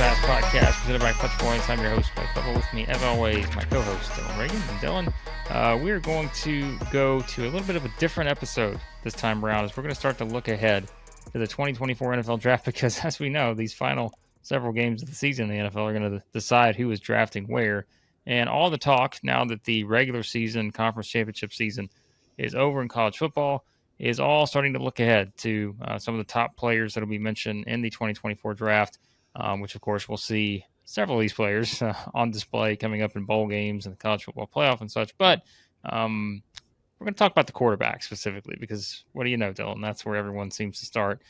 Draft Podcast presented by Touch Points. I'm your host, Blake Lovell. With me, as always, my co-host, Dillon Reagan. And Dillon, we're going to go to a little bit of a different episode this time around as we're going to start to look ahead to the 2024 NFL Draft because, as we know, these final several games of the season in the NFL are going to decide who is drafting where. And all the talk, now that the regular season, conference championship season is over in college football, is all starting to look ahead to some of the top players that will be mentioned in the 2024 draft, which, of course, we'll see several of these players on display coming up in bowl games and the college football playoff and such. But we're going to talk about the quarterback specifically because what do you know, Dylan? That's where everyone seems to start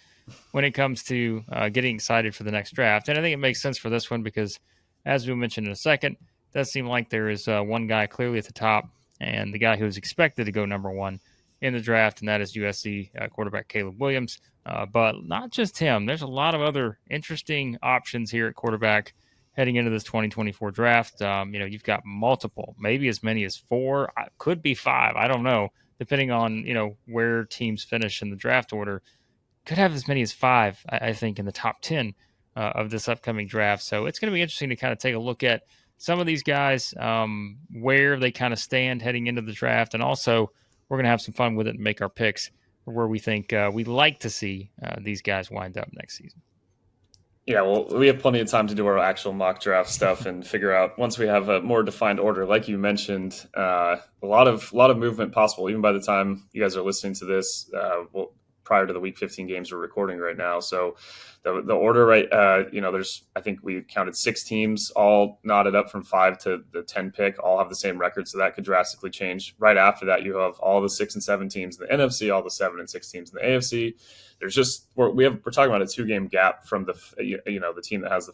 when it comes to getting excited for the next draft. And I think it makes sense for this one because, as we mentioned in a second, it does seem like there is one guy clearly at the top and the guy who is expected to go number one in the draft, and that is USC quarterback Caleb Williams. But not just him. There's a lot of other interesting options here at quarterback heading into this 2024 draft. You've got multiple, maybe as many as 4, could be 5. I don't know, depending on, where teams finish in the draft order. Could have as many as 5, I think, in the top 10 of this upcoming draft. So it's going to be interesting to kind of take a look at some of these guys, where they kind of stand heading into the draft, and also we're going to have some fun with it and make our picks for where we think we'd like to see these guys wind up next season. Yeah, well, we have plenty of time to do our actual mock draft stuff and figure out once we have a more defined order. Like you mentioned, a lot of movement possible. Even by the time you guys are listening to this, prior to the Week 15 games we're recording right now. So the order, right? I think we counted 6 teams, all knotted up from 5 to the 10 pick, all have the same record. So that could drastically change. Right after that, you have all the 6 and 7 teams in the NFC, all the 7 and 6 teams in the AFC. There's just we're talking about a 2-game gap from the team that has the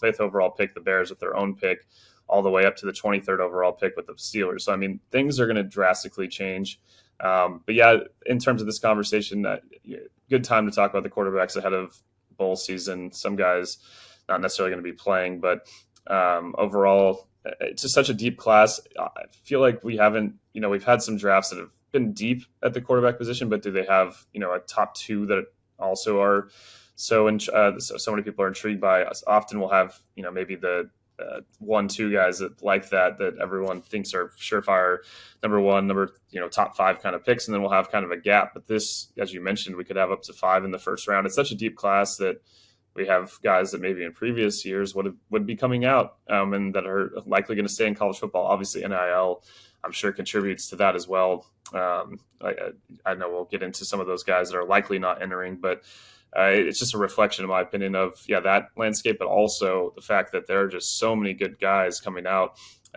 5th overall pick, the Bears with their own pick, all the way up to the 23rd overall pick with the Steelers. So I mean, things are going to drastically change. But yeah, in terms of this conversation, good time to talk about the quarterbacks ahead of bowl season. Some guys not necessarily going to be playing, but overall, it's just such a deep class. I feel like we haven't, we've had some drafts that have been deep at the quarterback position, but do they have, a top 2 that also are so many people are intrigued by? Often we'll have, maybe the 1-2 guys that everyone thinks are surefire number 1, top 5 kind of picks, and then we'll have kind of a gap. But this, as you mentioned, we could have up to 5 in the first round. It's such a deep class that we have guys that maybe in previous years would be coming out and that are likely going to stay in college football. Obviously, NIL, I'm sure, contributes to that as well. I know we'll get into some of those guys that are likely not entering, but it's just a reflection, in my opinion, of that landscape, but also the fact that there are just so many good guys coming out.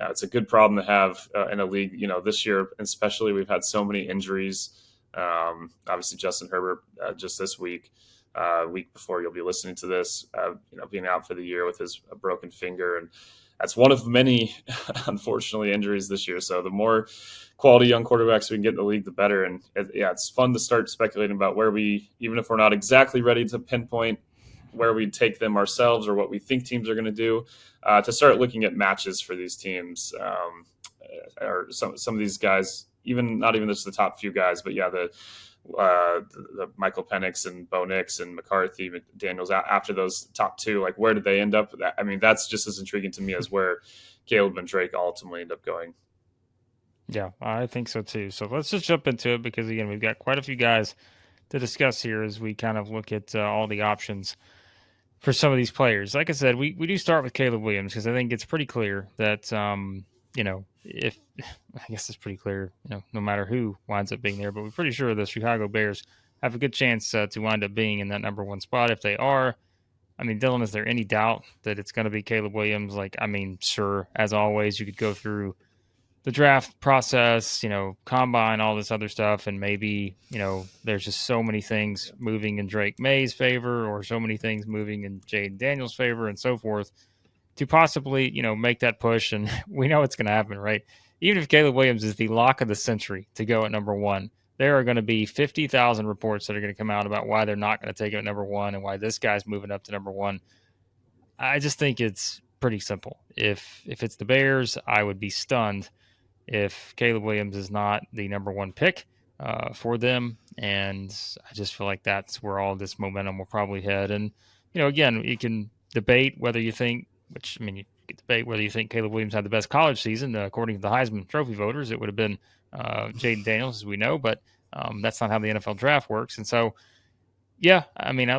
It's a good problem to have in a league. This year especially, we've had so many injuries. Obviously, Justin Herbert just this week before you'll be listening to this, being out for the year with his broken finger, and that's one of many, unfortunately, injuries this year. So the more quality young quarterbacks we can get in the league, the better. And it's fun to start speculating about where even if we're not exactly ready to pinpoint where we take them ourselves or what we think teams are going to do, to start looking at matches for these teams, or some of these guys, not even just the top few guys, but the Michael Penix and Bo Nix and McCarthy, Daniels, after those top 2, like where did they end up? I mean, that's just as intriguing to me as where Caleb and Drake ultimately end up going. Yeah, I think so too. So let's just jump into it because, again, we've got quite a few guys to discuss here as we kind of look at all the options for some of these players. Like I said, we do start with Caleb Williams because I think it's pretty clear that, if I guess it's pretty clear, no matter who winds up being there, but we're pretty sure the Chicago Bears have a good chance to wind up being in that number 1 spot. If they are, I mean, Dylan, is there any doubt that it's going to be Caleb Williams? Sure, as always, you could go through the draft process, combine, all this other stuff, and maybe, there's just so many things moving in Drake Maye's favor or so many things moving in Jayden Daniels' favor and so forth to possibly, make that push. And we know it's going to happen, right? Even if Caleb Williams is the lock of the century to go at number 1, there are going to be 50,000 reports that are going to come out about why they're not going to take him at number 1 and why this guy's moving up to number 1. I just think it's pretty simple. If it's the Bears, I would be stunned if Caleb Williams is not the number 1 pick for them. And I just feel like that's where all this momentum will probably head. And, again, you can debate whether you think, which I mean, you could debate whether you think Caleb Williams had the best college season. According to the Heisman Trophy voters, it would have been Jayden Daniels, as we know, but that's not how the NFL draft works. And so, yeah, I mean,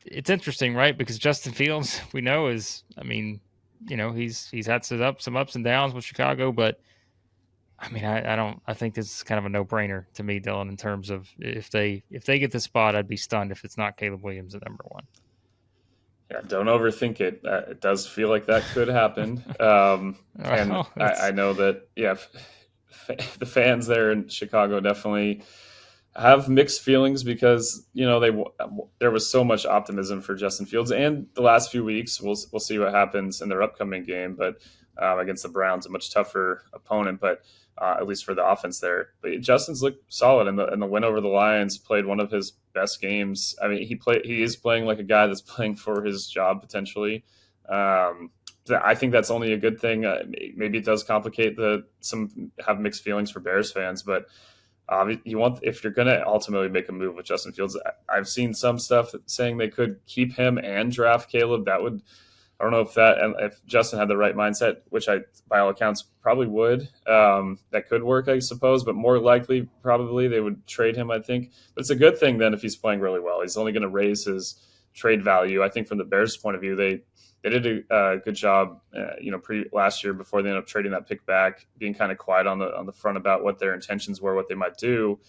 it's interesting, right? Because Justin Fields, we know, he's had some ups and downs with Chicago, but I mean, I think this is kind of a no brainer to me, Dylan, in terms of if they get the spot, I'd be stunned if it's not Caleb Williams at number one. Yeah, don't overthink it. It does feel like that could happen. And I know that, the fans there in Chicago definitely have mixed feelings because, there was so much optimism for Justin Fields. And the last few weeks, we'll see what happens in their upcoming game. But against the Browns, a much tougher opponent, but at least for the offense there. But Justin's looked solid, and the win over the Lions played one of his best games. I mean, he is playing like a guy that's playing for his job potentially. I think that's only a good thing. Maybe it does complicate have mixed feelings for Bears fans, but if you're going to ultimately make a move with Justin Fields, I've seen some stuff saying they could keep him and draft Caleb. I don't know if Justin had the right mindset, which by all accounts, probably would. That could work, I suppose, but more likely, probably they would trade him, I think. But it's a good thing then if he's playing really well. He's only going to raise his trade value. I think from the Bears' point of view, they did a good job, last year before they ended up trading that pick back, being kind of quiet on the front about what their intentions were, what they might do.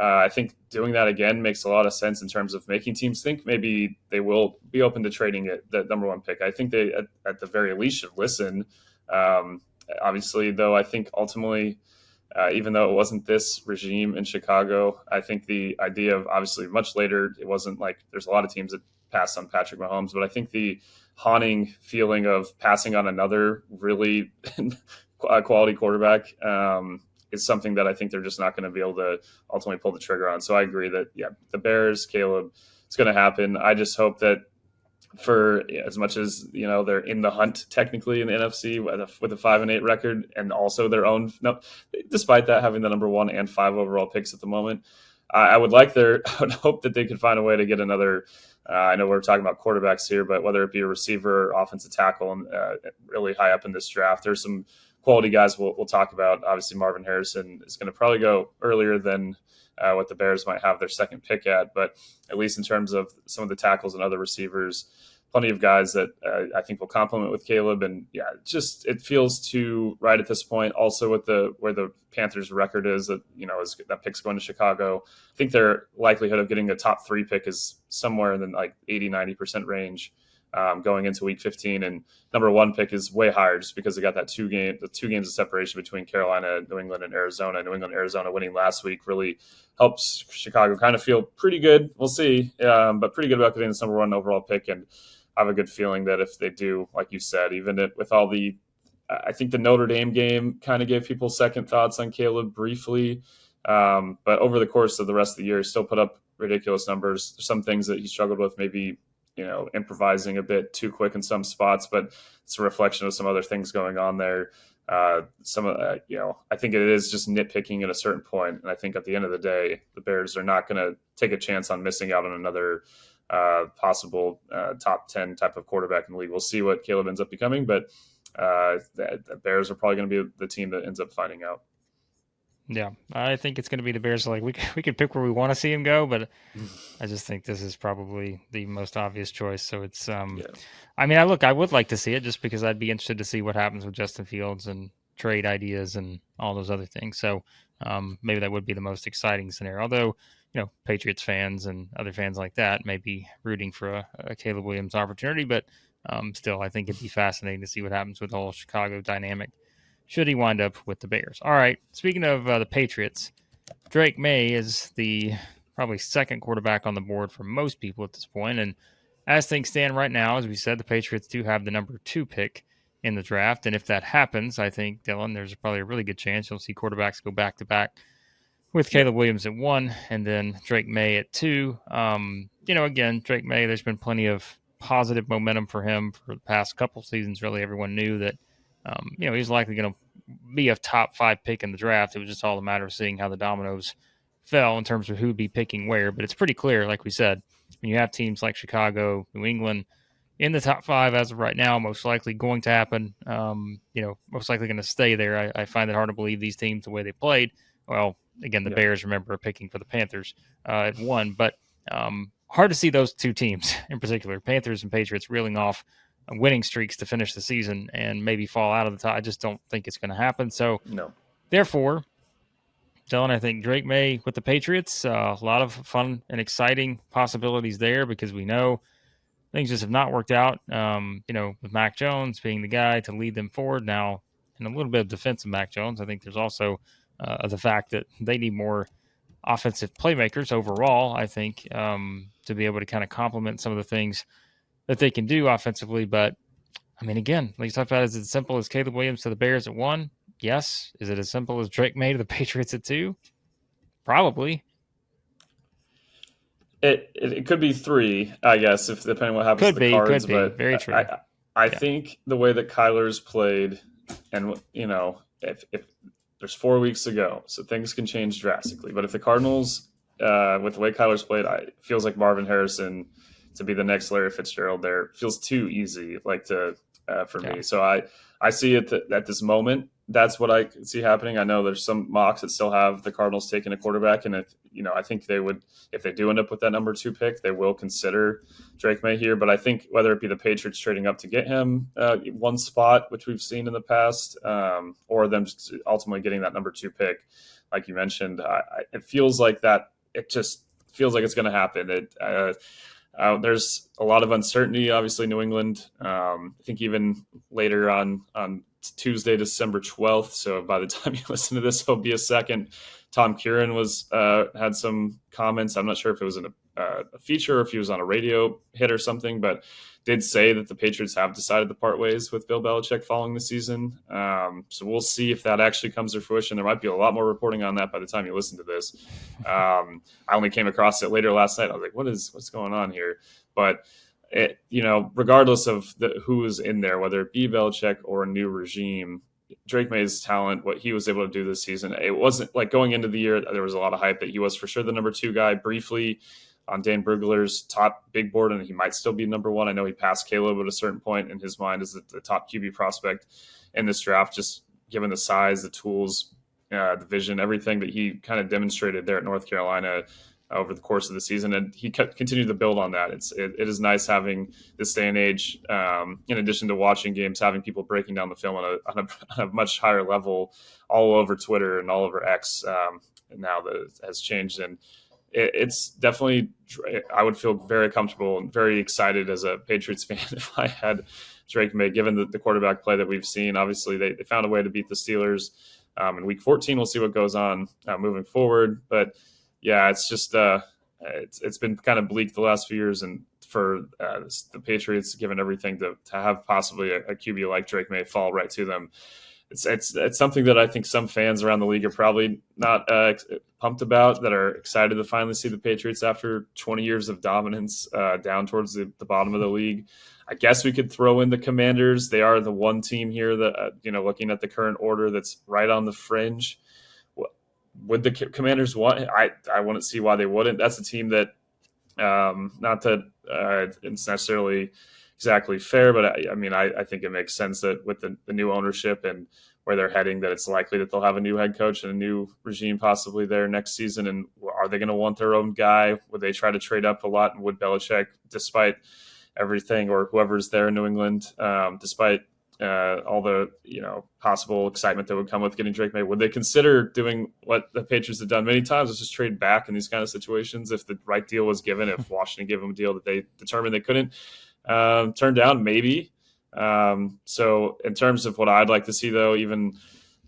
I think doing that again makes a lot of sense in terms of making teams think maybe they will be open to trading it, that number one pick. I think they, at the very least, should listen. Obviously, though, I think ultimately, even though it wasn't this regime in Chicago, I think the idea of obviously much later, it wasn't like there's a lot of teams that passed on Patrick Mahomes, but I think the haunting feeling of passing on another really quality quarterback is something that I think they're just not going to be able to ultimately pull the trigger on. So I agree that, the Bears, Caleb, it's going to happen. I just hope that for as much as, they're in the hunt technically in the NFC with a 5-8 record and also their own, despite that having the number 1 and 5 overall picks at the moment, I would hope that they could find a way to get another. I know we're talking about quarterbacks here, but whether it be a receiver, offensive tackle, and really high up in this draft, there's some quality guys we'll talk about. Obviously, Marvin Harrison is going to probably go earlier than what the Bears might have their second pick at, but at least in terms of some of the tackles and other receivers, plenty of guys that I think will complement with Caleb. And it feels too right at this point. Also with where the Panthers record is that, that pick's going to Chicago. I think their likelihood of getting a top 3 pick is somewhere in the like 80-90% range going into week 15. And number 1 pick is way higher just because they got that 2 games of separation between Carolina, New England, and Arizona. New England, Arizona winning last week really helps Chicago kind of feel pretty good. We'll see, but pretty good about getting this number 1 overall pick. And I have a good feeling that if they do, like you said, with all I think the Notre Dame game kind of gave people second thoughts on Caleb briefly. But over the course of the rest of the year, he still put up ridiculous numbers. There's some things that he struggled with, maybe, improvising a bit too quick in some spots, but it's a reflection of some other things going on there. I think it is just nitpicking at a certain point. And I think at the end of the day, the Bears are not going to take a chance on missing out on another possible top 10 type of quarterback in the league. We'll see what Caleb ends up becoming, but the Bears are probably going to be the team that ends up finding out. Yeah, I think it's going to be the Bears. Like we could pick where we want to see him go, but I just think this is probably the most obvious choice. So it's, I mean, I would like to see it just because I'd be interested to see what happens with Justin Fields and trade ideas and all those other things. So maybe that would be the most exciting scenario. Although, Patriots fans and other fans like that may be rooting for a Caleb Williams opportunity, but still, I think it'd be fascinating to see what happens with the whole Chicago dynamic should he wind up with the Bears. All right, speaking of the Patriots, Drake Maye is the probably second quarterback on the board for most people at this point. And as things stand right now, as we said, the Patriots do have the number 2 pick in the draft. And if that happens, I think, Dylan, there's probably a really good chance you'll see quarterbacks go back-to-back with Caleb Williams at 1 and then Drake Maye at 2. Again, Drake Maye, there's been plenty of positive momentum for him for the past couple seasons. Really, everyone knew that he was likely going to be a top 5 pick in the draft. It was just all a matter of seeing how the dominoes fell in terms of who would be picking where. But it's pretty clear, like we said, when you have teams like Chicago, New England, in the top 5 as of right now, most likely going to happen. Most likely going to stay there. I find it hard to believe these teams, the way they played. Well, again, the Bears, remember, are picking for the Panthers at 1, but hard to see those two teams in particular, Panthers and Patriots, reeling off winning streaks to finish the season and maybe fall out of the top. I just don't think it's going to happen. So, therefore, Dylan, I think Drake Maye with the Patriots, a lot of fun and exciting possibilities there because we know things just have not worked out. With Mac Jones being the guy to lead them forward now, and a little bit of defense of Mac Jones. I think there's also the fact that they need more offensive playmakers overall, I think, to be able to kind of complement some of the things that they can do offensively. But, I mean, again, like you talked about, is it as simple as Caleb Williams to the Bears at 1? Yes. Is it as simple as Drake Maye to the Patriots at 2? Probably. It could be 3, I guess, if depending on what happens to the Cards. Could be. But very true. I think the way that Kyler's played, and if there's 4 weeks to go, so things can change drastically. But if the Cardinals, with the way Kyler's played, it feels like Marvin Harrison to be the next Larry Fitzgerald there feels too easy, for me. So I see it at this moment. That's what I see happening. I know there's some mocks that still have the Cardinals taking a quarterback, and I think they would, if they do end up with that number 2 pick, they will consider Drake Maye here. But I think whether it be the Patriots trading up to get him 1 spot, which we've seen in the past, or them just ultimately getting that number 2 pick, like you mentioned, it feels like that. It just feels like it's going to happen. There's a lot of uncertainty, obviously, New England. I think even later on Tuesday, December 12th. So by the time you listen to this, it'll be a second. Tom Curran had some comments. I'm not sure if it was in a feature or if he was on a radio hit or something, but did say that the Patriots have decided to part ways with Bill Belichick following the season. So we'll see if that actually comes to fruition. There might be a lot more reporting on that by the time you listen to this. I only came across it later last night. I was like, what's going on here? But regardless of who is in there, whether it be Belichick or a new regime, Drake Maye's talent, what he was able to do this season, it wasn't like going into the year, there was a lot of hype that he was for sure the number 2 guy briefly on Dan Brugler's top big board, and he might still be number 1. I know he passed Caleb at a certain point in his mind as the top QB prospect in this draft, just given the size, the tools, the vision, everything that he kind of demonstrated there at North Carolina over the course of the season, and he continued to build on that. It is nice having this day and age, in addition to watching games, having people breaking down the film on a much higher level all over Twitter and all over X now that it has changed. And it's definitely, I would feel very comfortable and very excited as a Patriots fan if I had Drake Maye, given the quarterback play that we've seen. Obviously, they found a way to beat the Steelers in Week 14. We'll see what goes on moving forward, but yeah, it's just it's been kind of bleak the last few years, and for the Patriots, given everything to have possibly a QB like Drake Maye fall right to them, it's something that I think some fans around the league are probably not pumped about, that are excited to finally see the Patriots after 20 years of dominance down towards the bottom of the league. I guess we could throw in the Commanders. They are the one team here that looking at the current order that's right on the fringe. Would the Commanders want? I wouldn't see why they wouldn't. That's a team that, not that it's necessarily exactly fair, but I think it makes sense that with the new ownership and where they're heading, that it's likely that they'll have a new head coach and a new regime possibly there next season. And are they going to want their own guy? Would they try to trade up a lot? And would Belichick, despite everything, or whoever's there in New England, despite all the possible excitement that would come with getting Drake Maye, would they consider doing what the Patriots have done many times, is just trade back in these kind of situations if the right deal was given, if Washington gave them a deal that they determined they couldn't turn down, maybe. So in terms of what I'd like to see, though, even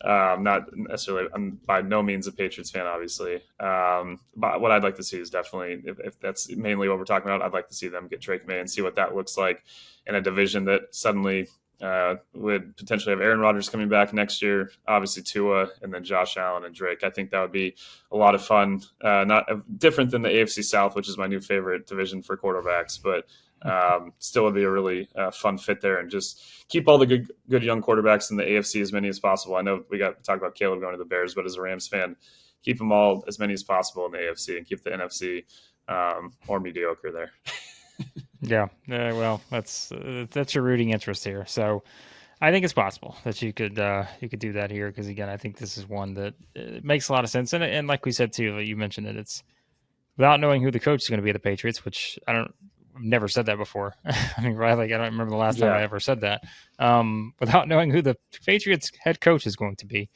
not necessarily, I'm by no means a Patriots fan, obviously, but what I'd like to see is definitely, if that's mainly what we're talking about, I'd like to see them get Drake Maye and see what that looks like in a division that suddenly would potentially have Aaron Rodgers coming back next year, obviously Tua, and then Josh Allen and Drake. I think that would be a lot of fun. Not different than the AFC South, which is my new favorite division for quarterbacks, but still would be a really fun fit there, and just keep all the good young quarterbacks in the AFC, as many as possible. I know we got to talk about Caleb going to the Bears, but as a Rams fan, keep them all as many as possible in the AFC and keep the NFC more mediocre there. Yeah. Well, that's your rooting interest here. So I think it's possible that you could do that here because again, I think this is one that makes a lot of sense. And like we said too, you mentioned it. It's without knowing who the coach is going to be at the Patriots, which I've never said that before. I mean, right? Like I don't remember the last time I ever said that. Without knowing who the Patriots head coach is going to be,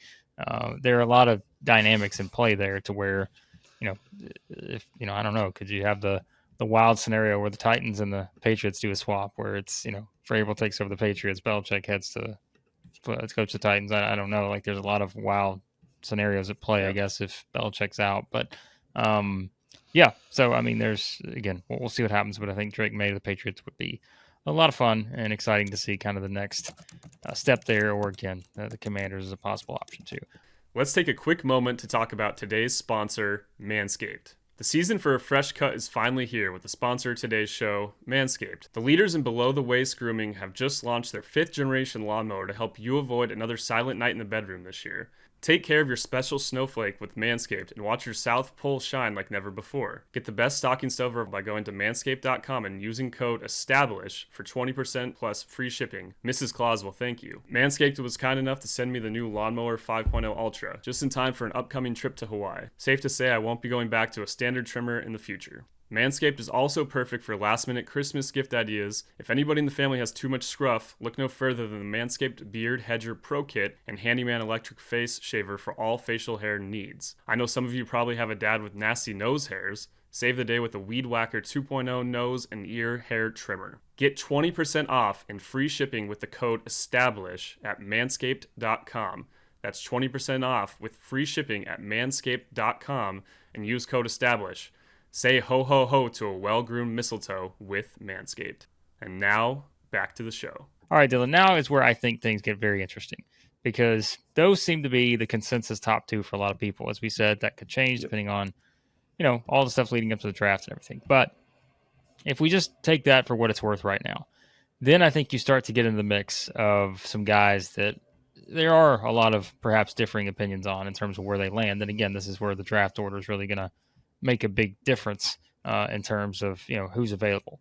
there are a lot of dynamics in play there to where, if I don't know, could you have the wild scenario where the Titans and the Patriots do a swap where it's Vrabel takes over the Patriots, Belichick heads to coach the Titans. I don't know. Like there's a lot of wild scenarios at play, I guess, if Belichick's out, but. Yeah, so I mean, there's again, we'll see what happens, but I think Drake Maye to the Patriots would be a lot of fun and exciting to see kind of the next step there, or again, the Commanders is a possible option too. Let's take a quick moment to talk about today's sponsor, Manscaped. The season for a fresh cut is finally here with the sponsor of today's show, Manscaped. The leaders in below-the-waist grooming have just launched their 5th-generation lawnmower to help you avoid another silent night in the bedroom this year. Take care of your special snowflake with Manscaped and watch your South Pole shine like never before. Get the best stocking stuffer by going to manscaped.com and using code ESTABLISH for 20% plus free shipping. Mrs. Claus will thank you. Manscaped was kind enough to send me the new Lawnmower 5.0 Ultra, just in time for an upcoming trip to Hawaii. Safe to say I won't be going back to a standard trimmer in the future. Manscaped is also perfect for last-minute Christmas gift ideas. If anybody in the family has too much scruff, look no further than the Manscaped Beard Hedger Pro Kit and Handyman Electric Face Shaver for all facial hair needs. I know some of you probably have a dad with nasty nose hairs. Save the day with the Weed Whacker 2.0 nose and ear hair trimmer. Get 20% off and free shipping with the code ESTABLISH at manscaped.com. That's 20% off with free shipping at manscaped.com and use code ESTABLISH. Say ho ho ho to a well-groomed mistletoe with Manscaped. And now, back to the show. All right, Dylan, now is where I think things get very interesting because those seem to be the consensus top two for a lot of people. As we said, that could change depending on, all the stuff leading up to the draft and everything. But if we just take that for what it's worth right now, then I think you start to get into the mix of some guys that there are a lot of perhaps differing opinions on in terms of where they land. And again, this is where the draft order is really going to make a big difference in terms of who's available.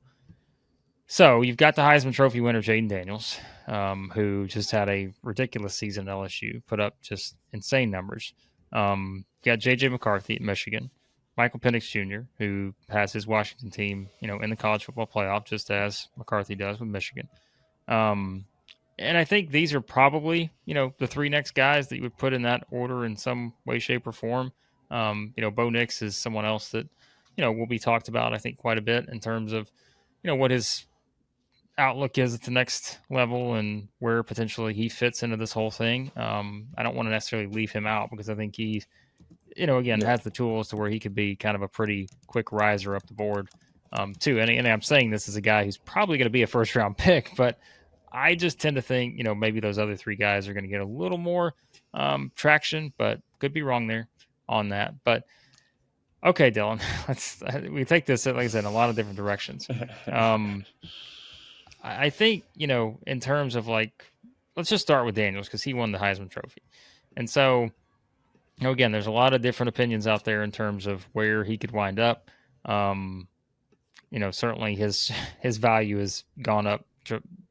So you've got the Heisman Trophy winner Jayden Daniels, who just had a ridiculous season at LSU, put up just insane numbers. You got JJ McCarthy at Michigan, Michael Penix Jr., who has his Washington team, in the college football playoff, just as McCarthy does with Michigan. And I think these are probably, the 3 next guys that you would put in that order in some way, shape, or form. Bo Nix is someone else that, will be talked about, I think, quite a bit in terms of, what his outlook is at the next level and where potentially he fits into this whole thing. I don't want to necessarily leave him out because I think he, has the tools to where he could be kind of a pretty quick riser up the board, too. And I'm saying this as a guy who's probably going to be a first-round pick, but I just tend to think, maybe those other 3 guys are going to get a little more traction, but could be wrong there on that. But okay, Dylan, we take this, like I said, in a lot of different directions. I think, in terms of let's just start with Daniels because he won the Heisman Trophy. And so, again, there's a lot of different opinions out there in terms of where he could wind up. Certainly his value has gone up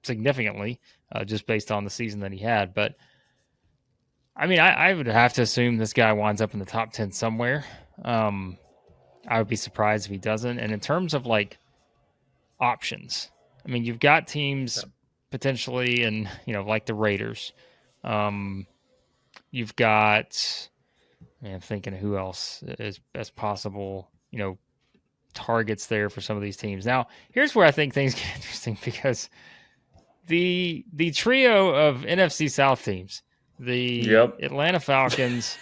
significantly just based on the season that he had. But I mean, I would have to assume this guy winds up in the top 10 somewhere. I would be surprised if he doesn't. And in terms of options, I mean, you've got teams potentially and, like the Raiders. You've got, I'm thinking of who else is as possible, targets there for some of these teams. Now, here's where I think things get interesting because the trio of NFC South teams, the Atlanta Falcons,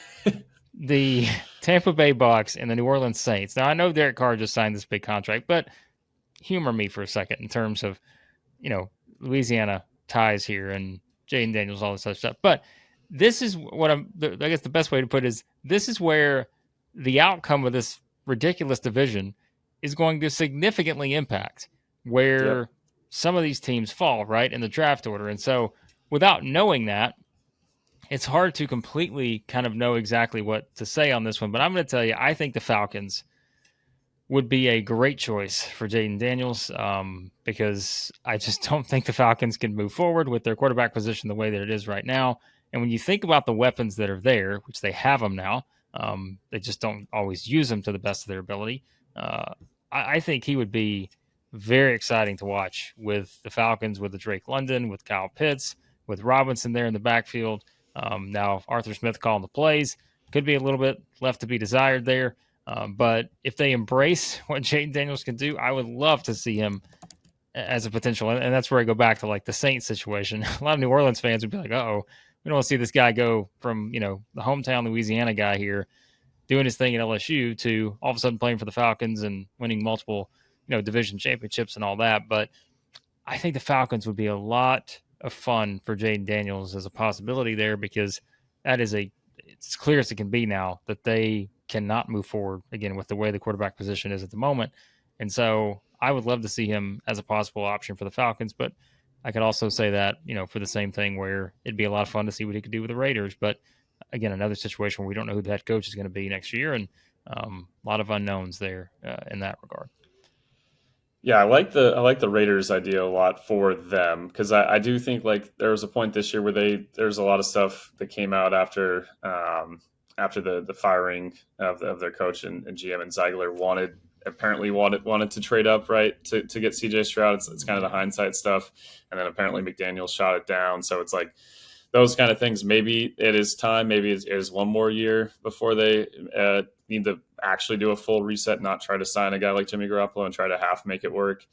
the Tampa Bay Bucks, and the New Orleans Saints. Now, I know Derek Carr just signed this big contract, but humor me for a second in terms of, Louisiana ties here and Jayden Daniels, all this other stuff. But this is what I guess the best way to put it is this is where the outcome of this ridiculous division is going to significantly impact where some of these teams fall, right, in the draft order. And so without knowing that, it's hard to completely kind of know exactly what to say on this one. But I'm going to tell you, I think the Falcons would be a great choice for Jayden Daniels because I just don't think the Falcons can move forward with their quarterback position the way that it is right now. And when you think about the weapons that are there, which they have them now, they just don't always use them to the best of their ability. I think he would be very exciting to watch with the Falcons, with the Drake London, with Kyle Pitts, with Robinson there in the backfield. Now, Arthur Smith calling the plays. Could be a little bit left to be desired there. But if they embrace what Jayden Daniels can do, I would love to see him as a potential. And that's where I go back to like the Saints situation. A lot of New Orleans fans would be like, uh-oh, we don't want to see this guy go from, the hometown Louisiana guy here doing his thing at LSU to all of a sudden playing for the Falcons and winning multiple, division championships and all that. But I think the Falcons would be a lot of fun for Jayden Daniels as a possibility there, because that is it's clear as it can be now that they cannot move forward again with the way the quarterback position is at the moment. And so I would love to see him as a possible option for the Falcons, but I could also say that, for the same thing where it'd be a lot of fun to see what he could do with the Raiders. But again, another situation where we don't know who the head coach is going to be next year, and a lot of unknowns there in that regard. Yeah, I like the Raiders idea a lot for them, because I do think like there was a point this year where there's a lot of stuff that came out after the firing of their coach and GM, and Ziegler apparently wanted to trade up, right, to get CJ Stroud. It's kind of the hindsight stuff, and then apparently McDaniel shot it down. So it's like those kind of things. Maybe it is time. Maybe it is one more year before they need to actually do a full reset, not try to sign a guy like Jimmy Garoppolo and try to half make it work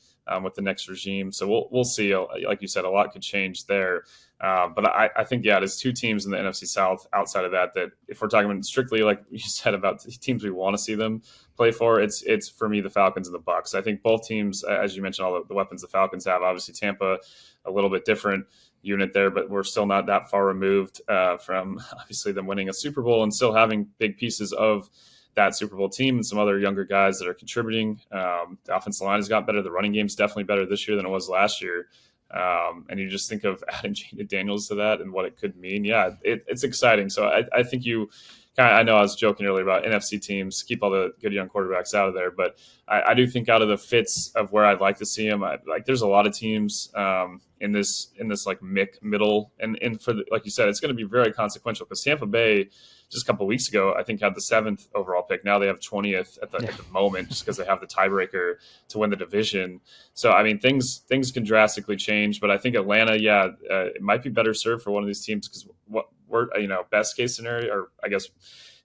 with the next regime. So we'll see. Like you said, a lot could change there. But I think, there's two teams in the NFC South outside of that if we're talking about strictly, like you said, about the teams we want to see them play for, it's for me the Falcons and the Bucs. I think both teams, as you mentioned, all the weapons the Falcons have. Obviously, Tampa, a little bit different unit there, but we're still not that far removed from obviously them winning a Super Bowl and still having big pieces of that Super Bowl team and some other younger guys that are contributing. The offensive line has got better. The running game's definitely better this year than it was last year. And you just think of adding Jayden Daniels to that and what it could mean. Yeah, it's exciting. So I think I know I was joking earlier about NFC teams, keep all the good young quarterbacks out of there, but I do think out of the fits of where I'd like to see them, there's a lot of teams in this like middle, and for like you said, it's going to be very consequential, because Tampa Bay just a couple of weeks ago, I think, had the 7th overall pick. Now they have 20th at the moment, just because they have the tiebreaker to win the division. So I mean, things can drastically change, but I think Atlanta, it might be better served for one of these teams, because what we're best case scenario, or I guess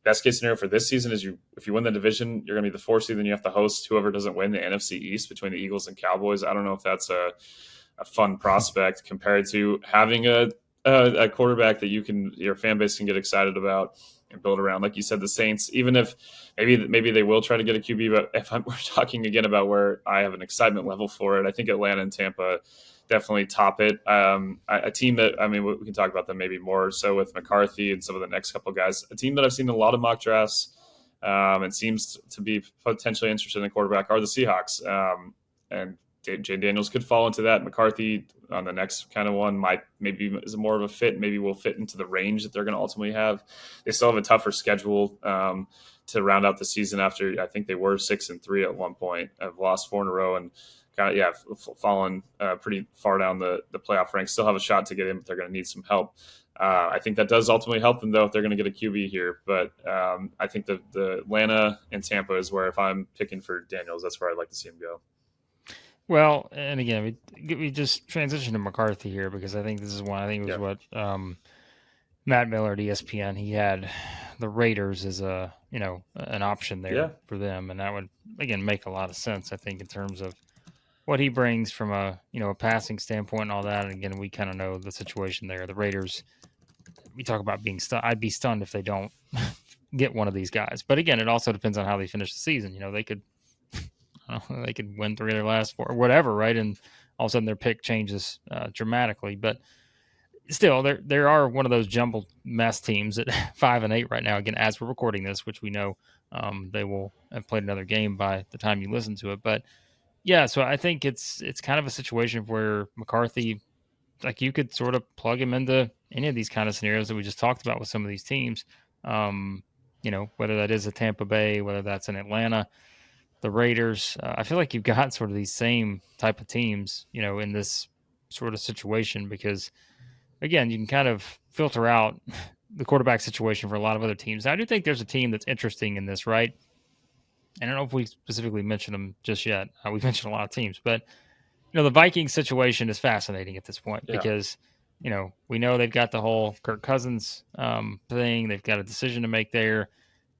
best case scenario for this season is if you win the division, you're going to be the 4th seed, then you have to host whoever doesn't win the NFC East between the Eagles and Cowboys. I don't know if that's a fun prospect compared to having a quarterback that your fan base can get excited about and build around. Like you said, the Saints, even if maybe they will try to get a QB, but if we're talking again about where I have an excitement level for it, I think Atlanta and Tampa definitely top it. A team that, we can talk about them maybe more so with McCarthy and some of the next couple of guys. A team that I've seen a lot of mock drafts and seems to be potentially interested in the quarterback are the Seahawks. And Jayden Daniels could fall into that. McCarthy on the next kind of one maybe is more of a fit. Maybe will fit into the range that they're going to ultimately have. They still have a tougher schedule to round out the season after I think they were 6-3 at one point. Have lost 4 in a row and fallen pretty far down the playoff ranks. Still have a shot to get in, but they're going to need some help. I think that does ultimately help them, though, if they're going to get a QB here. But I think the Atlanta and Tampa is where, if I'm picking for Daniels, that's where I'd like to see him go. Well, and again, we just transitioned to McCarthy here, because I think this is one. I think it was what Matt Miller at ESPN. He had the Raiders as an option there for them, and that would again make a lot of sense. I think in terms of what he brings from a passing standpoint and all that. And again, we kind of know the situation there. The Raiders. We talk about being stunned. I'd be stunned if they don't get one of these guys. But again, it also depends on how they finish the season. They could. They could win 3 of their last 4 or whatever, right? And all of a sudden their pick changes dramatically. But still, there are one of those jumbled mess teams at 5-8 right now. Again, as we're recording this, which we know they will have played another game by the time you listen to it. But yeah, so I think it's kind of a situation where McCarthy, like you could sort of plug him into any of these kind of scenarios that we just talked about with some of these teams. Whether that is a Tampa Bay, whether that's in Atlanta. the Raiders. I feel like you've got sort of these same type of teams, in this sort of situation because, again, you can kind of filter out the quarterback situation for a lot of other teams. I do think there's a team that's interesting in this, right? I don't know if we specifically mentioned them just yet. We've mentioned a lot of teams, but the Vikings situation is fascinating at this point because we know they've got the whole Kirk Cousins thing. They've got a decision to make there,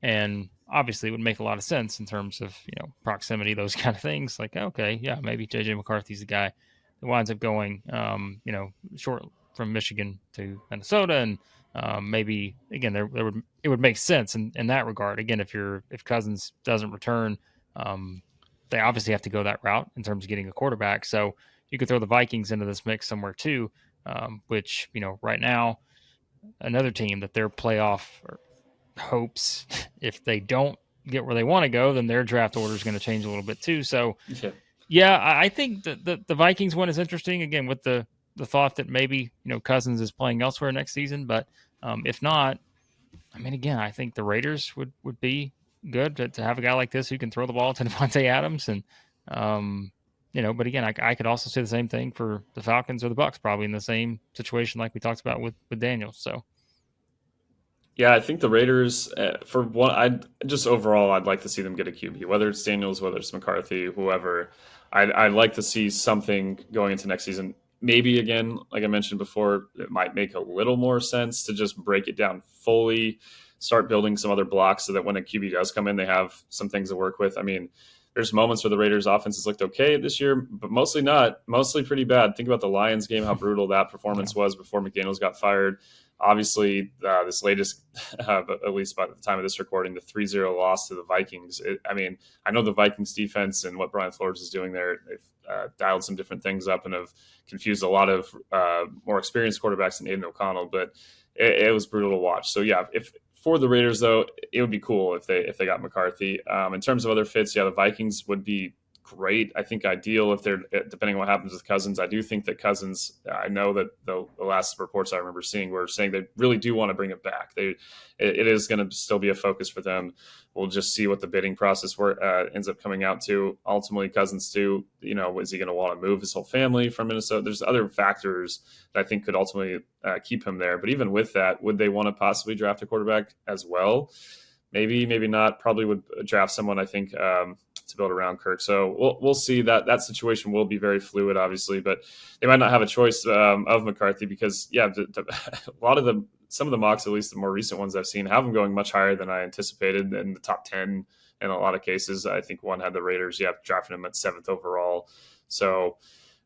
and obviously it would make a lot of sense in terms of proximity, those kind of things. Like, okay, yeah, maybe JJ McCarthy's the guy that winds up going short from Michigan to Minnesota, and maybe again it would make sense in that regard. Again, if Cousins doesn't return, they obviously have to go that route in terms of getting a quarterback. So you could throw the Vikings into this mix somewhere too, which right now another team that their playoff hopes, if they don't get where they want to go, then their draft order is going to change a little bit too. So yeah, I think the Vikings one is interesting again with the thought that maybe Cousins is playing elsewhere next season, but if not, I mean, again, I think the Raiders would be good to have a guy like this who can throw the ball to Devontae Adams, and but again, I could also say the same thing for the Falcons or the Bucs, probably in the same situation like we talked about with Daniels. So yeah, I think the Raiders, for one, I'd like to see them get a QB, whether it's Daniels, whether it's McCarthy, whoever. I'd like to see something going into next season. Maybe, again, like I mentioned before, it might make a little more sense to just break it down fully, start building some other blocks so that when a QB does come in, they have some things to work with. I mean, there's moments where the Raiders' offense has looked okay this year, but mostly not, mostly pretty bad. Think about the Lions game, how brutal that performance was before McDaniels got fired. Obviously, this latest, at least by the time of this recording, the 3-0 loss to the Vikings. I know the Vikings defense and what Brian Flores is doing there. They've dialed some different things up and have confused a lot of more experienced quarterbacks than Aiden O'Connell, but it was brutal to watch. So yeah, for the Raiders though, it would be cool if they got McCarthy. In terms of other fits, yeah, the Vikings would be great. I think ideal if they're, depending on what happens with Cousins. I do think that Cousins, I know that the last reports I remember seeing were saying they really do want to bring it back. It is going to still be a focus for them. We'll just see what the bidding process ends up coming out to. Ultimately, Cousins too, is he going to want to move his whole family from Minnesota? There's other factors that I think could ultimately keep him there. But even with that, would they want to possibly draft a quarterback as well? Maybe, maybe not. Probably would draft someone, I think, to build around Kirk. So we'll see. That situation will be very fluid, obviously, but they might not have a choice of McCarthy because, yeah, some of the mocks, at least the more recent ones I've seen, have them going much higher than I anticipated in the top 10 in a lot of cases. I think one had the Raiders, drafting them at 7th overall. So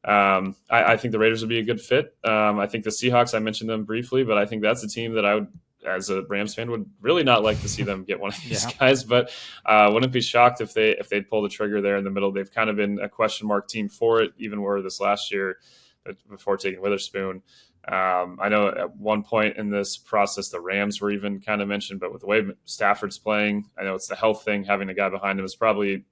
I think the Raiders would be a good fit. I think the Seahawks, I mentioned them briefly, but I think that's a team that I would, as a Rams fan, would really not like to see them get one of these guys, but wouldn't be shocked if they'd pull the trigger there in the middle. They've kind of been a question mark team for it, even were this last year before taking Witherspoon. I know at one point in this process, the Rams were even kind of mentioned, but with the way Stafford's playing, I know it's the health thing. Having a guy behind him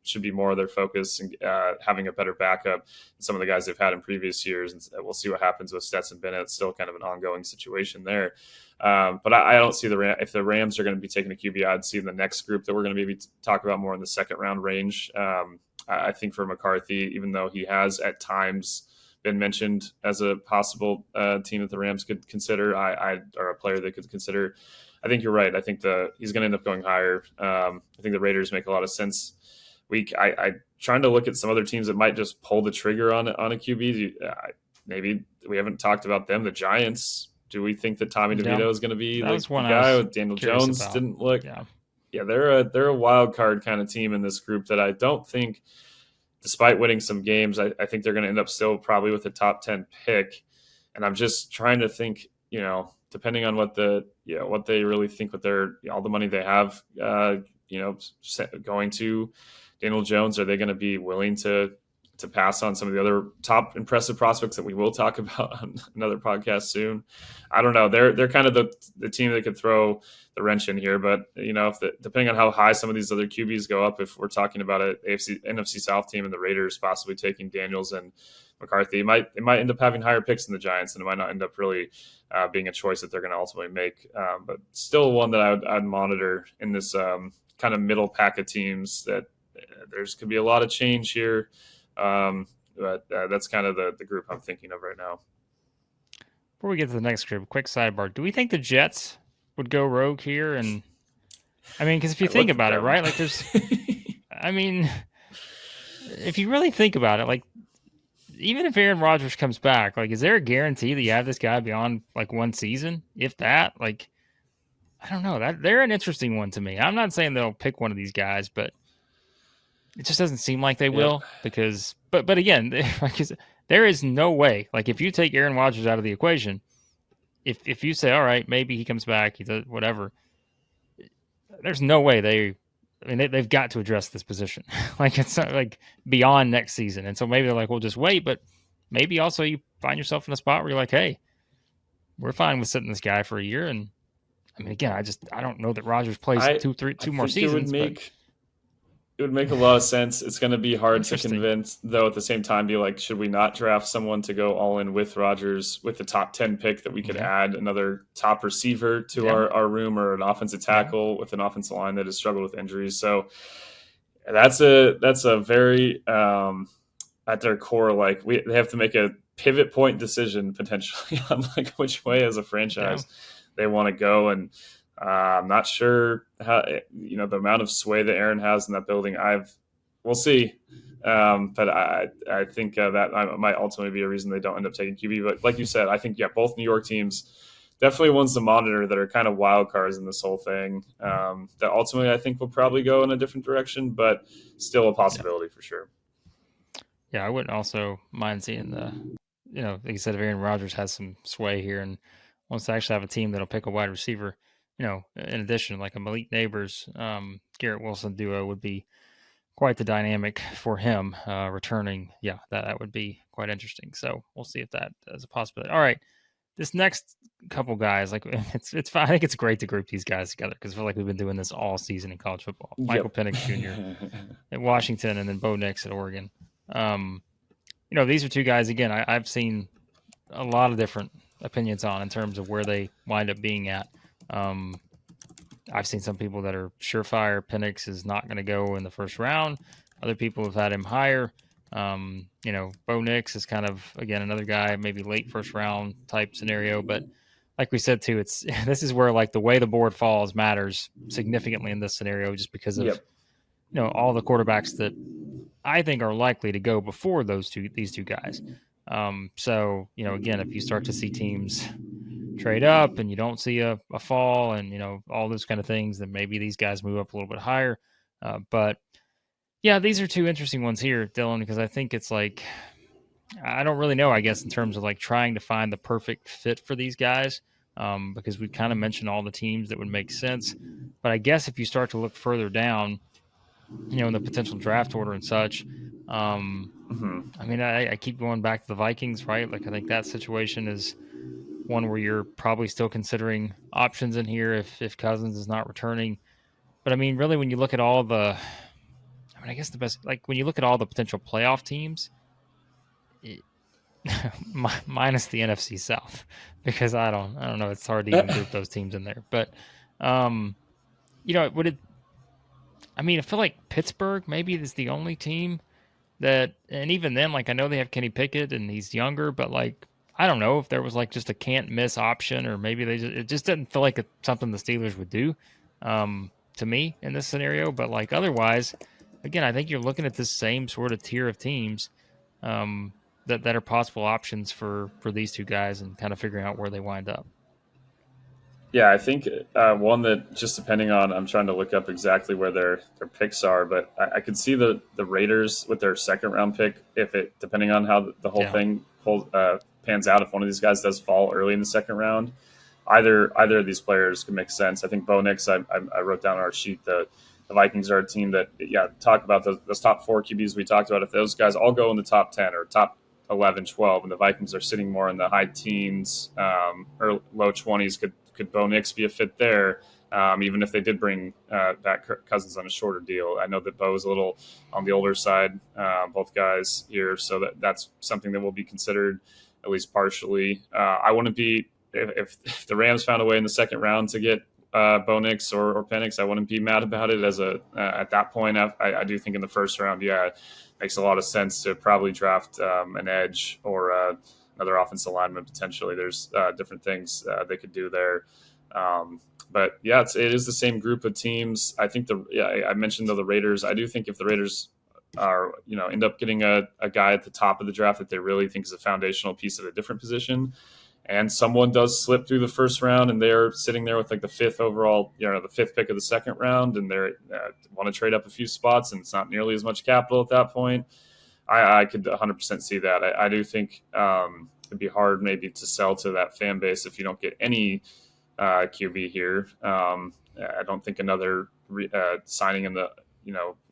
should be more of their focus, and having a better backup than some of the guys they've had in previous years. And we'll see what happens with Stetson Bennett. It's still kind of an ongoing situation there. But I don't see if the Rams are going to be taking a QB, I'd see the next group that we're going to maybe talk about more in the second round range. I think for McCarthy, even though he has at times been mentioned as a possible team that the Rams could consider, or a player they could consider, I think you're right. I think he's going to end up going higher. I think the Raiders make a lot of sense. I trying to look at some other teams that might just pull the trigger on a QB. Maybe we haven't talked about them. The Giants. Do we think that Tommy DeVito is going to be the guy with Daniel Jones? About. Didn't look. Yeah, they're a wild card kind of team in this group that I don't think, despite winning some games, I think they're going to end up still probably with a top 10 pick. And I'm just trying to think, depending on what they really think with all the money they have, going to Daniel Jones, are they going to be willing to pass on some of the other top impressive prospects that we will talk about on another podcast soon? I don't know. They're kind of the team that could throw the wrench in here, but depending on how high some of these other QBs go up, if we're talking about an NFC South team and the Raiders possibly taking Daniels and McCarthy, it might end up having higher picks than the Giants, and it might not end up really being a choice that they're going to ultimately make. But still one that I'd monitor in this kind of middle pack of teams that there's could be a lot of change here. But that's kind of the group I'm thinking of right now. Before we get to the next group, quick sidebar: do we think the Jets would go rogue here? And I mean, because if you think about it, right? Like, I mean, if you really think about it, like, even if Aaron Rodgers comes back, like, is there a guarantee that you have this guy beyond like one season? If that, like, I don't know. That they're an interesting one to me. I'm not saying they'll pick one of these guys, but it just doesn't seem like they will because. But again, there is no way. Like, if you take Aaron Rodgers out of the equation, if you say, all right, maybe he comes back, he does whatever. There's no way they've got to address this position. Like, it's not like beyond next season. And so maybe they're like, we'll just wait. But maybe also you find yourself in a spot where you're like, hey, we're fine with sitting this guy for a year. And I mean, again, I don't know that Rodgers plays two more seasons. It would make a lot of sense. It's going to be hard to convince, though, at the same time, be like, should we not draft someone to go all in with Rodgers with the top 10 pick that we could add another top receiver to our room, or an offensive tackle with an offensive line that has struggled with injuries? So that's a very, at their core, like they have to make a pivot point decision potentially on like which way as a franchise they want to go. And I'm not sure how, the amount of sway that Aaron has in that building. We'll see. But I think that might ultimately be a reason they don't end up taking QB. But like you said, I think, both New York teams definitely ones to monitor that are kind of wild cards in this whole thing. That ultimately I think will probably go in a different direction, but still a possibility for sure. Yeah, I wouldn't also mind seeing like you said, if Aaron Rodgers has some sway here and wants to actually have a team that'll pick a wide receiver. In addition, like a Malik Neighbors, Garrett Wilson duo would be quite the dynamic for him returning. Yeah, that would be quite interesting. So we'll see if that is a possibility. All right, this next couple guys, like it's fine. I think it's great to group these guys together because I feel like we've been doing this all season in college football. Michael Penix Jr. at Washington, and then Bo Nix at Oregon. These are two guys. Again, I've seen a lot of different opinions on in terms of where they wind up being at. I've seen some people that are surefire Penix is not going to go in the first round. Other people have had him higher. Bo Nix is kind of, again, another guy, maybe late first round type scenario. But like we said, too, this is where like the way the board falls matters significantly in this scenario, just because of, all the quarterbacks that I think are likely to go before these two guys. So, again, if you start to see teams trade up and you don't see a fall and, all those kind of things, then maybe these guys move up a little bit higher. But yeah, these are two interesting ones here, Dylan, because I think it's like, I don't really know, I guess, in terms of like trying to find the perfect fit for these guys, because we've kind of mentioned all the teams that would make sense. But I guess if you start to look further down, in the potential draft order and such, I mean, I keep going back to the Vikings, right? Like, I think that situation is one where you're probably still considering options in here if Cousins is not returning. But I mean, really, when you look at all I guess the best, like when you look at all the potential playoff teams, minus the NFC South, because I don't know, it's hard to even group those teams in there. But I mean, I feel like Pittsburgh maybe is the only team that, and even then, like I know they have Kenny Pickett and he's younger, but like I don't know if there was like just a can't miss option, or maybe it just didn't feel like something the Steelers would do to me in this scenario. But like otherwise, again, I think you're looking at this same sort of tier of teams that are possible options for these two guys and kind of figuring out where they wind up. Yeah, I think one that just depending on, I'm trying to look up exactly where their picks are, but I could see the Raiders with their second round pick, depending on how the whole thing pans out, if one of these guys does fall early in the second round, either of these players could make sense. I think Bo Nix, I wrote down on our sheet, the Vikings are a team that, talk about those top 4 QBs we talked about. If those guys all go in the top 10 or top 11, 12, and the Vikings are sitting more in the high teens or low 20s, could Bo Nix be a fit there? Even if they did bring back Cousins on a shorter deal. I know that Bo is a little on the older side, both guys here, so that's something that will be considered at least partially. I wouldn't be, if the Rams found a way in the second round to get Bo Nix or Penix, I wouldn't be mad about it. At that point, I do think in the first round, it makes a lot of sense to probably draft an edge or another offensive lineman potentially. There's different things they could do there. But yeah, it is the same group of teams. I think I mentioned the Raiders. I do think if the Raiders are end up getting a guy at the top of the draft that they really think is a foundational piece at a different position, and someone does slip through the first round and they're sitting there with like the fifth overall, the fifth pick of the second round, and they want to trade up a few spots and it's not nearly as much capital at that point, I could 100% see that. I do think it'd be hard maybe to sell to that fan base if you don't get any QB here. I don't think another signing in the,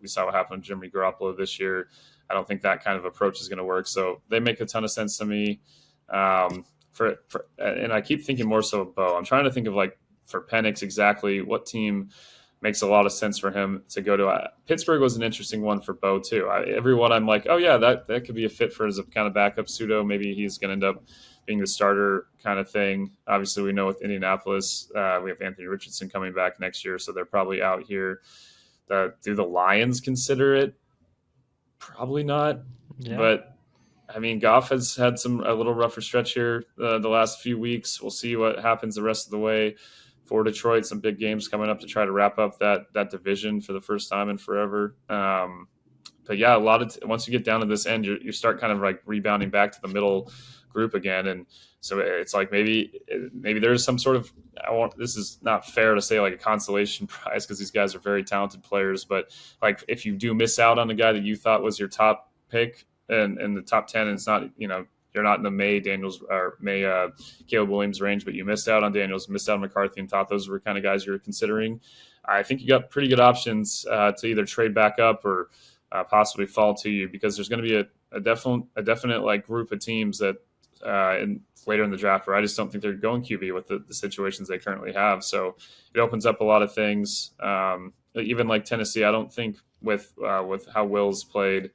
we saw what happened to Jimmy Garoppolo this year. I don't think that kind of approach is going to work. So they make a ton of sense to me. And I keep thinking more so of Bo. I'm trying to think of like for Penix exactly what team makes a lot of sense for him to go to. Pittsburgh was an interesting one for Bo too. Everyone I'm like, oh yeah, that could be a fit for as a kind of backup pseudo. Maybe he's going to end up being the starter kind of thing. Obviously, we know with Indianapolis, we have Anthony Richardson coming back next year, so they're probably out here. Do the Lions consider it? Probably not. Yeah. But I mean, Goff has had a little rougher stretch here the last few weeks. We'll see what happens the rest of the way for Detroit. Some big games coming up to try to wrap up that division for the first time in forever. But yeah, once you get down to this end, you start kind of like rebounding back to the middle group again, and so it's like maybe there's some sort of this is not fair to say like a consolation prize because these guys are very talented players, but like if you do miss out on a guy that you thought was your top pick and in the top 10, and it's not you're not in the Maye Caleb Williams range, but you missed out on Daniels, missed out on McCarthy, and thought those were kind of guys you were considering. I think you got pretty good options to either trade back up or possibly fall to you, because there's going to be a definite like group of teams that later in the draft where I just don't think they're going QB with the situations they currently have. So it opens up a lot of things. Even like Tennessee, I don't think with how Will's played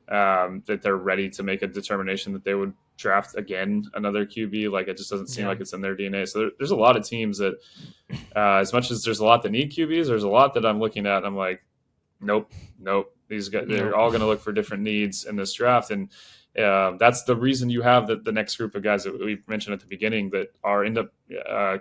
that they're ready to make a determination that they would draft again another QB. Like it just doesn't seem like it's in their DNA. So there's a lot of teams that as much as there's a lot that need QBs, there's a lot that I'm looking at and I'm like, nope. These guys, they're all going to look for different needs in this draft. And that's the reason you have the next group of guys that we mentioned at the beginning that end up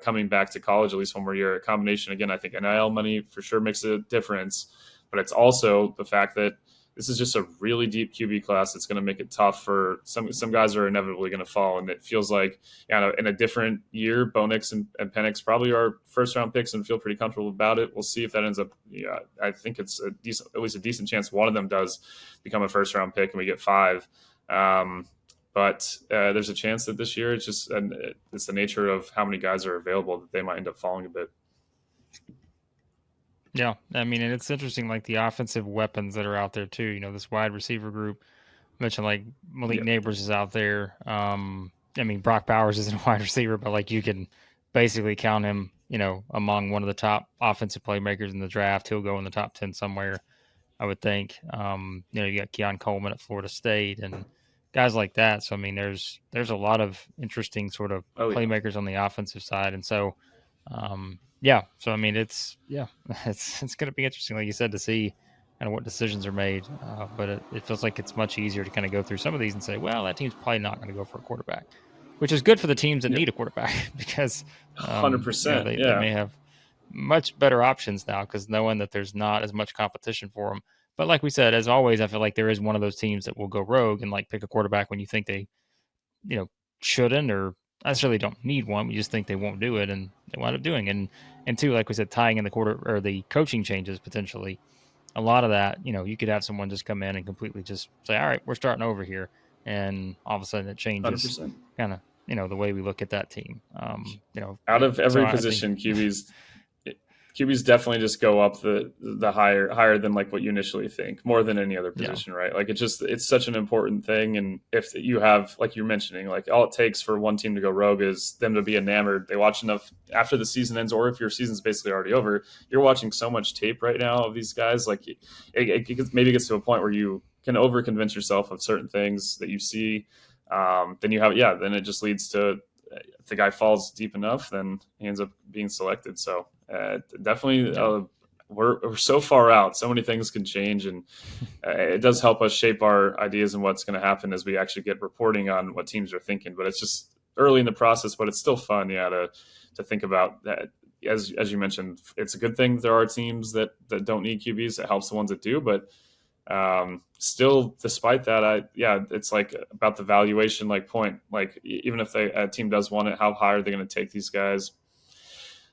coming back to college at least one more year. A combination, again, I think NIL money for sure makes a difference, but it's also the fact that this is just a really deep QB class that's going to make it tough for some guys are inevitably going to fall. And it feels like in a different year, Bo Nix and Penix probably are first round picks and feel pretty comfortable about it. We'll see if that ends up. I think it's at least a decent chance one of them does become a first round pick and we get 5. But there's a chance that this year it's the nature of how many guys are available that they might end up falling a bit. Yeah, I mean, and it's interesting, like the offensive weapons that are out there too. This wide receiver group. I mentioned like Malik Neighbors is out there. I mean, Brock Bowers isn't a wide receiver, but like you can basically count him, among one of the top offensive playmakers in the draft. He'll go in the top 10 somewhere, I would think. You got Keon Coleman at Florida State and guys like that. So I mean, there's a lot of interesting sort of playmakers on the offensive side, and so. So I mean, it's going to be interesting, like you said, to see kind of what decisions are made. But it feels like it's much easier to kind of go through some of these and say, well, that team's probably not going to go for a quarterback, which is good for the teams that need a quarterback because 100%. They may have much better options now because knowing that there's not as much competition for them. But like we said, as always, I feel like there is one of those teams that will go rogue and like pick a quarterback when you think they, shouldn't or necessarily don't need one. We just think they won't do it, and they wind up doing it. And two, like we said, tying in the quarter or the coaching changes potentially. A lot of that, you could have someone just come in and completely just say, "All right, we're starting over here," and all of a sudden it changes kind of the way we look at that team. Out of every position, QBs definitely just go up the higher than like what you initially think, more than any other position, right? Like it's such an important thing. And if you have, like you're mentioning, like all it takes for one team to go rogue is them to be enamored. They watch enough after the season ends, or if your season's basically already over, you're watching so much tape right now of these guys. Like it maybe gets to a point where you can over convince yourself of certain things that you see. Then it just leads to if the guy falls deep enough, then he ends up being selected. So Definitely. We're so far out. So many things can change, and it does help us shape our ideas and what's going to happen as we actually get reporting on what teams are thinking. But it's just early in the process, but it's still fun, to think about that. As you mentioned, it's a good thing there are teams that don't need QBs. It helps the ones that do, but still, despite that, it's like about the valuation, point. Like even if a team does want it, how high are they going to take these guys?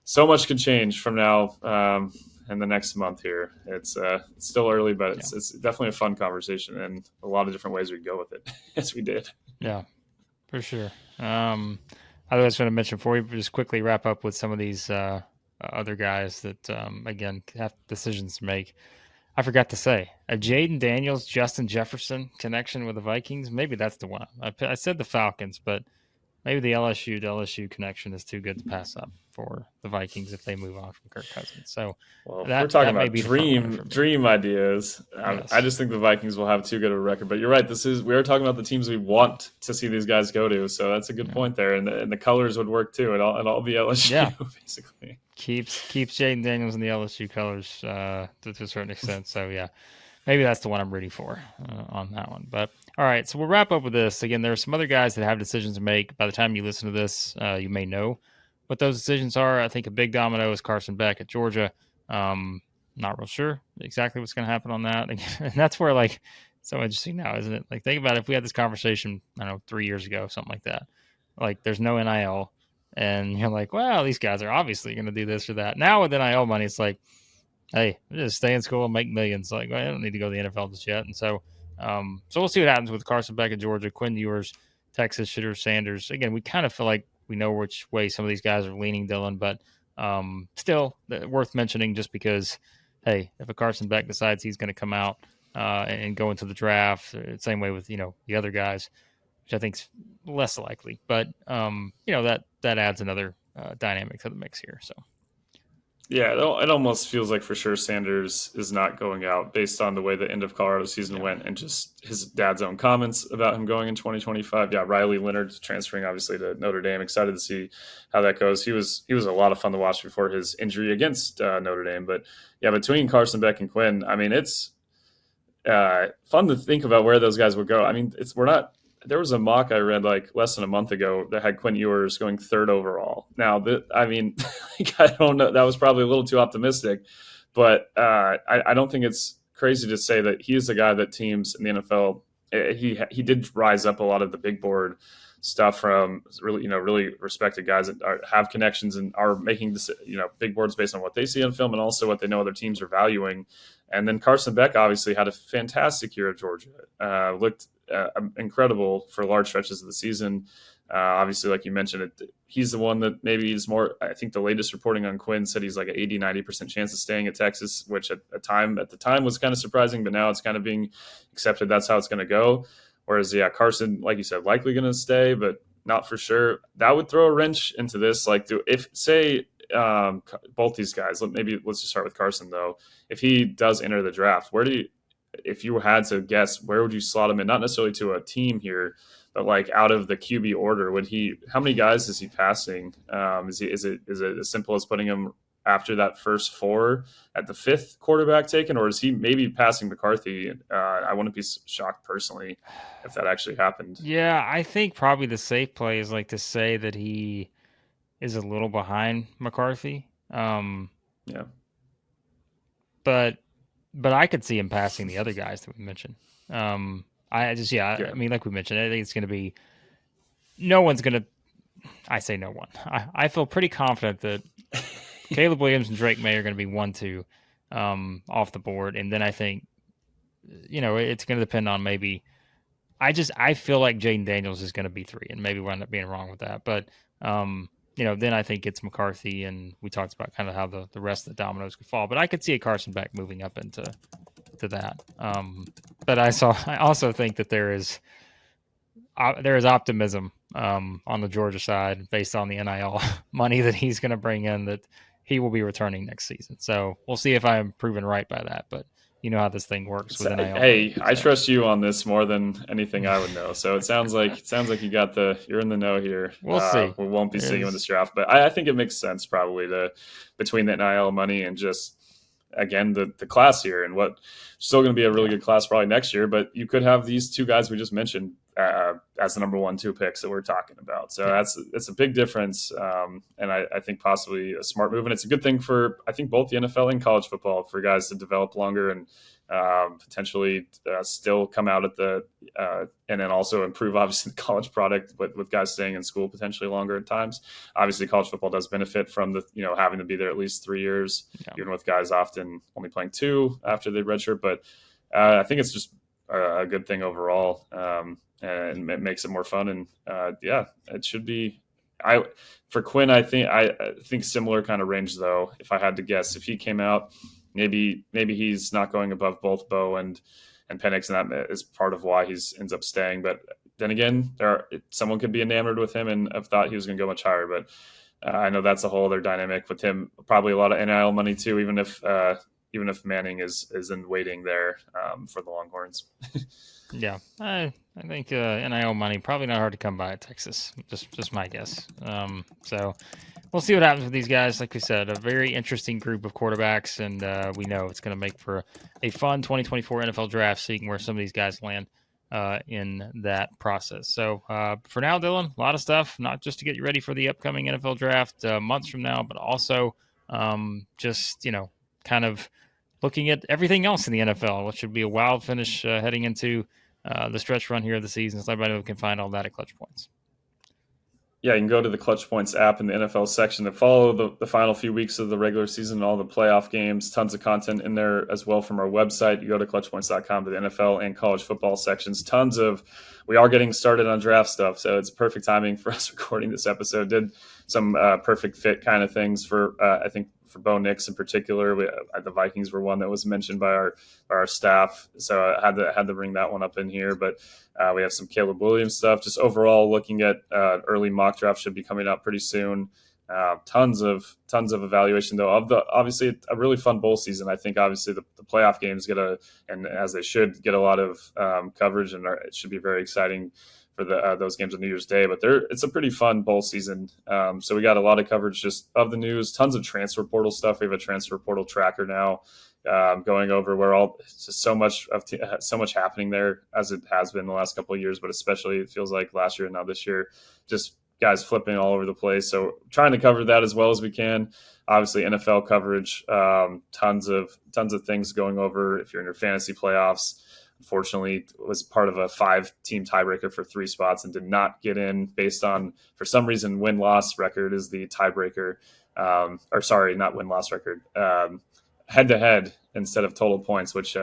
So much can change from now and the next month here. It's still early, but it's definitely a fun conversation and a lot of different ways we can go with it, as we did. Yeah, for sure. I was going to mention before we just quickly wrap up with some of these other guys that, again, have decisions to make. I forgot to say, a Jayden Daniels, Justin Jefferson connection with the Vikings, maybe that's the one. I said the Falcons, but maybe the LSU to LSU connection is too good to pass up for the Vikings if they move on from Kirk Cousins. So we're talking about dream ideas. Yes. I just think the Vikings will have too good of a record. But you're right. We are talking about the teams we want to see these guys go to. So that's a good point there. And the colors would work too. It'll all be LSU basically. Keeps Jayden Daniels in the LSU colors to a certain extent. So maybe that's the one I'm rooting for on that one. But all right, so we'll wrap up with this. Again, there are some other guys that have decisions to make. By the time you listen to this, you may know what those decisions are. I think a big domino is Carson Beck at Georgia. Not real sure exactly what's going to happen on that. And that's where, it's so interesting now, isn't it? Think about if we had this conversation, 3 years ago, something like that. There's no NIL. And you're like, well, these guys are obviously going to do this or that. Now with NIL money, it's like, hey, just stay in school and make millions. I don't need to go to the NFL just yet. And so we'll see what happens with Carson Beck at Georgia, Quinn Ewers, Texas, Shedeur Sanders. Again, we kind of feel like we know which way some of these guys are leaning, Dylan, but still worth mentioning just because, hey, if a Carson Beck decides he's going to come out and go into the draft, same way with, the other guys, which I think is less likely. But, that adds another dynamic to the mix here. So. Yeah, it almost feels like for sure Sanders is not going out based on the way the end of Colorado season went and just his dad's own comments about him going in 2025. Yeah, Riley Leonard transferring obviously to Notre Dame. Excited to see how that goes. He was a lot of fun to watch before his injury against Notre Dame. But yeah, between Carson Beck and Quinn, it's fun to think about where those guys would go. There was a mock I read less than a month ago that had Quinn Ewers going 3rd overall. Now, I don't know. That was probably a little too optimistic, but I don't think it's crazy to say that he is the guy that teams in the NFL. He did rise up a lot of the big board stuff from really respected guys that have connections and are making big boards based on what they see on film and also what they know other teams are valuing. And then Carson Beck obviously had a fantastic year at Georgia. Looked incredible for large stretches of the season. Obviously, like you mentioned, he's the one that maybe is more. I think the latest reporting on Quinn said he's like an 80-90% chance of staying at Texas, which at the time was kind of surprising, but now it's kind of being accepted. That's how it's going to go. Whereas, Carson, like you said, likely going to stay, but not for sure. That would throw a wrench into this. Both these guys, let's just start with Carson though. If he does enter the draft, if you had to guess, where would you slot him in? Not necessarily to a team here, but out of the QB order, how many guys is he passing? Is it as simple as putting him after that first 4 at the 5th quarterback taken, or is he maybe passing McCarthy? I wouldn't be shocked personally if that actually happened. Yeah, I think probably the safe play is to say that he is a little behind McCarthy. Yeah. But I could see him passing the other guys that we mentioned. I mean, like we mentioned, I think it's going to be no one's going to. I say no one. I feel pretty confident that Caleb Williams and Drake Maye are going to be 1-2 off the board, and then I think it's going to depend on maybe. I feel like Jayden Daniels is going to be 3, and maybe we'll end up being wrong with that, but. Then I think it's McCarthy, and we talked about kind of how the rest of the dominoes could fall. But I could see a Carson Beck moving up into that. But I also think that there is optimism on the Georgia side based on the NIL money that he's going to bring in that he will be returning next season. So we'll see if I'm proven right by that. But you know how this thing works with NIL. Hey, I trust you on this more than anything I would know. So it sounds like you're in the know here. We'll see. We won't be seeing you in this draft, but I think it makes sense probably between the NIL money and just, again, the class here, and what still going to be a really good class probably next year. But you could have these two guys we just mentioned as the number 1, 2 picks that we're talking about. So that's a big difference, and I think possibly a smart move. And it's a good thing for, I think, both the NFL and college football, for guys to develop longer and potentially still come out at and then also improve, obviously, the college product with guys staying in school potentially longer at times. Obviously, college football does benefit from having to be there at least 3 years, even with guys often only playing 2 after they redshirt. But I think it's just a good thing overall, and it makes it more fun. And it should be. For Quinn, I think similar kind of range, though. If I had to guess, if he came out, maybe he's not going above both Bo and Penix, and that is part of why he ends up staying. But then again, someone could be enamored with him and have thought he was going to go much higher. But I know that's a whole other dynamic with him. Probably a lot of NIL money too, even if Manning is in waiting there for the Longhorns. Yeah, I think NIL money probably not hard to come by at Texas. Just my guess. So we'll see what happens with these guys. Like we said, a very interesting group of quarterbacks, and we know it's going to make for a fun 2024 NFL draft, seeing where some of these guys land in that process. So for now, Dylan, a lot of stuff, not just to get you ready for the upcoming NFL draft months from now, but also just kind of looking at everything else in the NFL, which should be a wild finish heading into the stretch run here of the season. So everybody can find all that at Clutch Points. Yeah, you can go to the Clutch Points app in the NFL section to follow the final few weeks of the regular season, all the playoff games, tons of content in there as well from our website. You go to clutchpoints.com to the NFL and college football sections. We are getting started on draft stuff, so it's perfect timing for us recording this episode. Did some perfect fit kind of things for, I think, for Bo Nix in particular. The Vikings were one that was mentioned by our staff, so I had to bring that one up in here. But we have some Caleb Williams stuff. Just overall, looking at early mock draft should be coming out pretty soon. Tons of evaluation though of obviously a really fun bowl season. I think obviously the playoff games and as they should get a lot of coverage, and it should be very exciting for those games on New Year's Day. But it's a pretty fun bowl season. So we got a lot of coverage just of the news, tons of transfer portal stuff. We have a transfer portal tracker now going over where it's just so much happening there, as it has been the last couple of years, but especially it feels like last year and now this year, just guys flipping all over the place. So trying to cover that as well as we can. Obviously NFL coverage, tons of things going over if you're in your fantasy playoffs. Unfortunately, was part of a 5-team tiebreaker for 3 spots and did not get in based on, for some reason, win-loss record is the tiebreaker. Or sorry, not win-loss record. Head-to-head instead of total points, which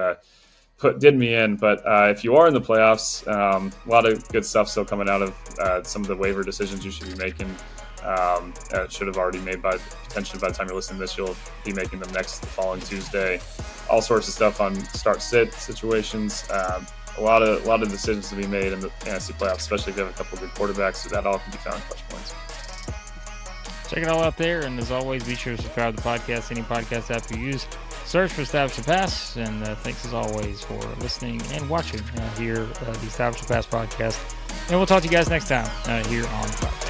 did me in. But if you are in the playoffs, a lot of good stuff still coming out of some of the waiver decisions you should be making. Should have already made potentially by the time you're listening to this, you'll be making them the following Tuesday. All sorts of stuff on start-sit situations. A lot of decisions to be made in the fantasy playoffs, especially if you have a couple of good quarterbacks. So that all can be found in Clutch Points. Check it all out there, and as always, be sure to subscribe to the podcast, any podcast app you use. Search for Establish the Pass, and thanks as always for listening and watching here the Establish the Pass podcast. And we'll talk to you guys next time here on Clutch.